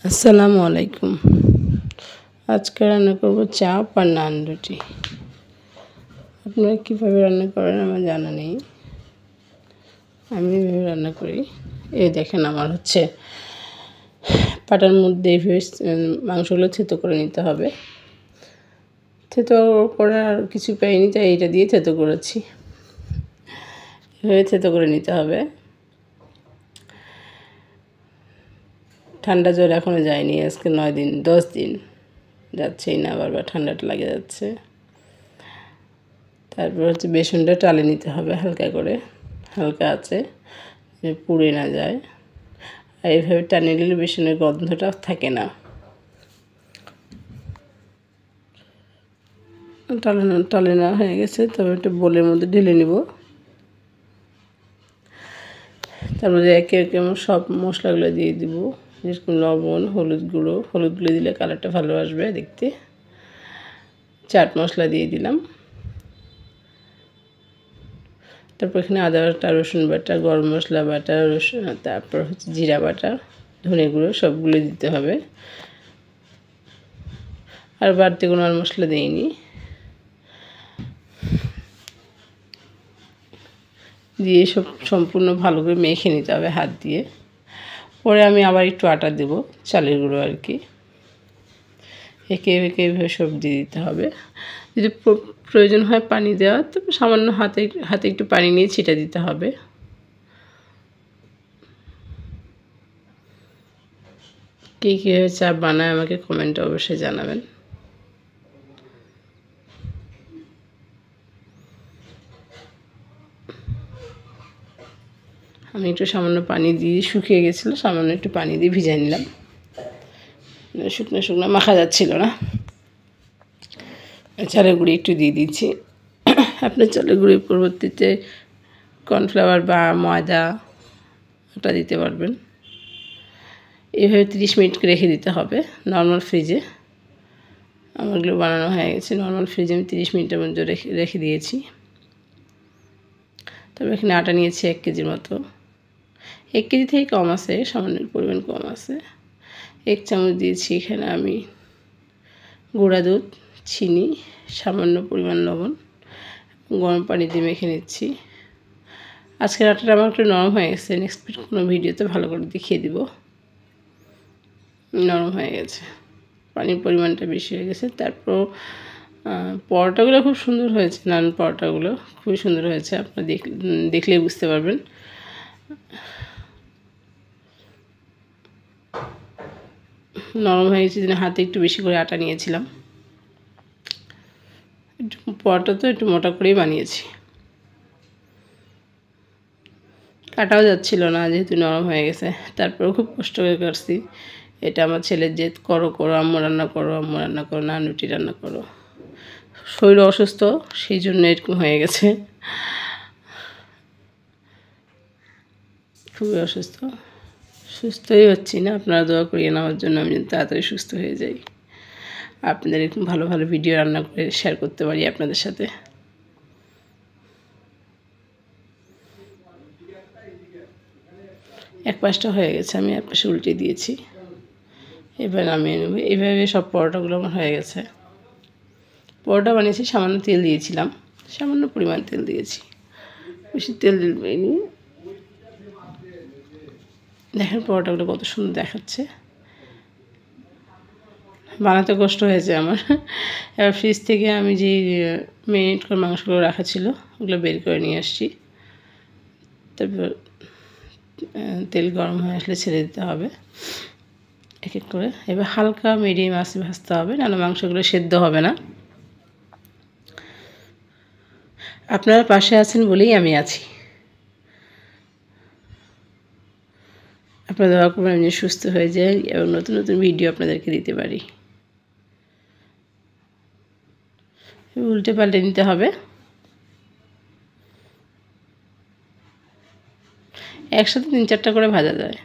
আসসালামু আলাইকুম। আজকে রান্না করব চাপ আর নান রুটি। আপনারা কীভাবে রান্না করেন আমার জানা নেই, আমি এভাবে রান্না করি। এই দেখেন আমার পাটার মধ্যে এইভাবে মাংসগুলো থেতো করে নিতে হবে। থেতো করার আর কিছু পাইনি, তাই এটা দিয়ে থেতো করেছি। এভাবে থেতো করে নিতে হবে। ঠান্ডা জ্বর এখনও যায়নি, আজকে 9 দিন 10 দিন যাচ্ছেই না, বারবার ঠান্ডাটা লাগে যাচ্ছে। তারপর বেসনটা টালে নিতে হবে হালকা করে, হালকা আছে পুড়ে না যায়। আর এইভাবে টানিয়ে নিলে বেসনের গন্ধটা থাকে না। টালে না হয়ে গেছে, তবে একটা বোলের মধ্যে ঢেলে নিব। তারপরে একে একে আমার সব মশলাগুলো দিয়ে দিব, যেরকম লবণ, হলুদগুলো দিলে কালারটা ভালো আসবে দেখতে। চাট মশলা দিয়ে দিলাম। তারপর এখানে আদা বাটা, রসুন বাটা, গরম মশলা বাটা, তারপর জিরা বাটা, ধনে গুঁড়ো সবগুলো দিতে হবে। আর বাড়তি কোনো আর মশলা দিইনি। দিয়ে সব সম্পূর্ণ ভালো করে মেখে নিতে হবে হাত দিয়ে। পরে আমি আবার একটু আটা দেব, চালের গুঁড়ো আর কি। একে এভাবে সব দিয়ে দিতে হবে। যদি প্রয়োজন হয় পানি দেওয়া, তো সামান্য হাতে একটু পানি নিয়ে ছিটা দিতে হবে। কীভাবে চাপ বানায় আমাকে কমেন্টে অবশ্যই জানাবেন। আমি একটু সামান্য পানি দিয়ে, শুকিয়ে গেছিলো, সামান্য একটু পানি দিয়ে ভিজিয়ে নিলাম। শুকনো শুকনো মাখা যাচ্ছিল না। চালের গুঁড়ি একটু দিয়ে দিচ্ছি। আপনার চালের গুঁড়ির পরবর্তীতে কর্নফ্লাওয়ার বা ময়দা ওটা দিতে পারবেন। এভাবে 30 মিনিট রেখে দিতে হবে নর্মাল ফ্রিজে। আমারগুলো বানানো হয়ে গেছে, নর্মাল ফ্রিজে আমি 30 মিনিটের মধ্যে রেখে দিয়েছি। তবে এখানে আটা নিয়েছি 1 কেজির মতো। 1 কেজি থেকে কম আছে, সামান্য পরিমাণ কম আছে। 1 চামচ দিয়েছি এখানে আমি গুঁড়া দুধ, চিনি, সামান্য পরিমাণ লবণ, গরম পানি দিয়ে মেখে নিচ্ছি। আজকের আটাটা আমার একটু নরম হয়ে গেছে, নেক্সট কোনো ভিডিওতে ভালো করে দেখিয়ে দিব। নরম হয়ে গেছে, পানির পরিমাণটা বেশি হয়ে গেছে। তারপর পরোটাগুলো খুব সুন্দর হয়েছে, নান পরোটাগুলো খুবই সুন্দর হয়েছে, আপনারা দেখলেই বুঝতে পারবেন। নরম হয়ে গেছে, হাতে একটু বেশি করে আটা নিয়েছিলাম। একটু পরোটা তো একটু মোটা করেই বানিয়েছি। কাটাও যাচ্ছিল না, যেহেতু নরম হয়ে গেছে। তারপরেও খুব কষ্ট করে করছি। এটা আমার ছেলের জেদ, করো আম্মু রান্না করো, নান রুটি রান্না করো। শরীর অসুস্থ, সেই জন্য এরকম হয়ে গেছে। খুবই অসুস্থ, সুস্থই হচ্ছি না। আপনারা দোয়া করিয়ে নেওয়ার জন্য আমি তাড়াতাড়ি সুস্থ হয়ে যাই, আপনাদের এরকম ভালো ভালো ভিডিও রান্না করে শেয়ার করতে পারি আপনাদের সাথে। এক পাশটা হয়ে গেছে, আমি এক পাশে উল্টে দিয়েছি। এবার নামিয়ে নেব। এইভাবে সব পরোটাগুলো আমার হয়ে গেছে। পরোটা বানিয়েছি, সামান্য তেল দিয়েছিলাম, সামান্য পরিমাণ তেল দিয়েছি, বেশি তেল দিইনি। দেখেন পরোটাগুলো কত সুন্দর দেখাচ্ছে। বানাতে কষ্ট হয়েছে আমার। এবার ফ্রিজ থেকে আমি যে মেরিনেট করে মাংসগুলো রাখা ছিল, ওগুলো বের করে নিয়ে আসছি। তারপর তেল গরম হয়ে আসলে ছেড়ে দিতে হবে এক এক করে। এবার হালকা মিডিয়াম আঁচে ভাজতে হবে, নাহলে মাংসগুলো সেদ্ধ হবে না। আপনারা পাশে আছেন বলেই আমি আছি। আপনারা দোয়া করবেন আমি সুস্থ হয়ে যাই এবং নতুন নতুন ভিডিও আপনাদেরকে দিতে পারি। উল্টে পাল্টে নিতে হবে। একসাথে 3-4টা করে ভাজা যায়।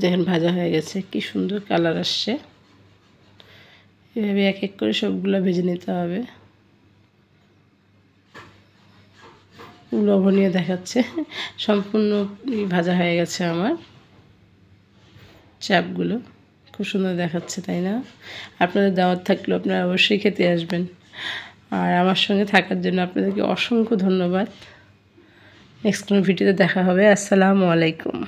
দেখেন ভাজা হয়ে গেছে, কি সুন্দর কালার আসছে। এভাবে এক এক করে সবগুলো ভেজে নিতে হবে। লোভনীয় দেখাচ্ছে। সম্পূর্ণ ভাজা হয়ে গেছে আমার চাপগুলো, খুব সুন্দর দেখাচ্ছে, তাই না? আপনাদের দাওয়াত থাকলেও আপনারা অবশ্যই খেতে আসবেন। আর আমার সঙ্গে থাকার জন্য আপনাদেরকে অসংখ্য ধন্যবাদ। নেক্সট কোনো ভিডিওতে দেখা হবে। আসসালামু আলাইকুম।